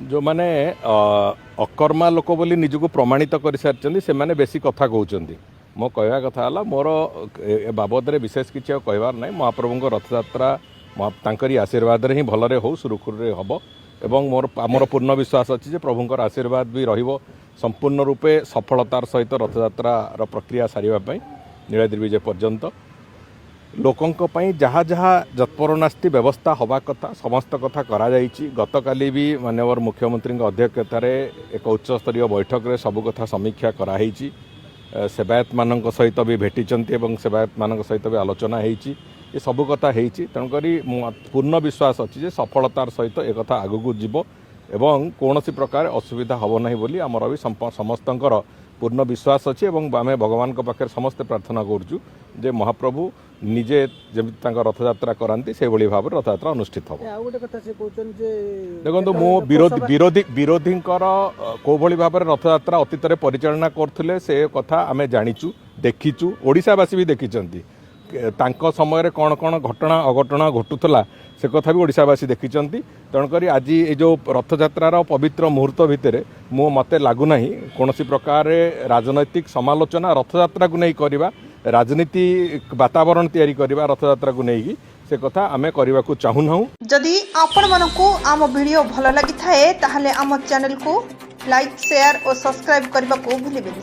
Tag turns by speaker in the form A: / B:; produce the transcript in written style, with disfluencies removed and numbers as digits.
A: जो मैंने अकर्मा लोक बोली निजको प्रमाणित कर सारी से मैंने बेसी कथा कहते मो कहवा कथा है मोर बाबद में विशेष किसी कहबार ना महाप्रभु रथयात्रा तांकरी आशीर्वाद ही भलरे हो सुरुखुरे हम एवं मोर पूर्ण विश्वास अच्छी प्रभुंर आशीर्वाद भी रहिबो संपूर्ण रूपे सफलतार सहित रथयात्रार प्रक्रिया सारे नीलाद्रि विजय पर्यंत लोकों जहाँ जहाँ जत्परनास्ति व्यवस्था हवा कथा समस्त कथा करा जाइछि। गतकाली भी माननीय मुख्यमंत्री अध्यक्षतार एक उच्च स्तरीय बैठक में सबु कथा समीक्षा कराई सेवायत मान सहित भी भेटी सेवायत मान सहित भी आलोचना होती ये सबु कथा होती तेणुक पूर्ण विश्वास अच्छी सफलतार सहित एक कथा आगू जीव एवं कौन प्रकार असुविधा हम ना बोली आमर भी समस्तंकर पूर्ण विश्वास अच्छी आम भगवान पाखे समस्ते प्रार्थना करुचु जे महाप्रभु निजे जमी रथयात्रा कराती से भाव रथयात्रा अनुष्ठित हम। देखो मो विरोधी कौ भाव में रथयात्रा अतीत परिचालना करते से कथा आम जाचु देखीचु ओडिशावासी भी देखी तांको समय कौन कौन घटना अघटना घटुला से कथा भी ओडिशावासी देखी तेणुक आज ये जो रथयात्रार पवित्र मुहूर्त भितर मत लगुना कौन प्रकार राजनैतिक समालोचना रथयात्रा को नहीं करवा राजनीति वातावरण तैयारी करवा रथयात्रा को नहीं से कथा आमे करने को चाहूना।
B: जदि आपण मानकु आम वीडियो भल लगी थाए ताहले आम चैनल को लाइक शेयर और सब्सक्राइब करने को भूलिबेनि।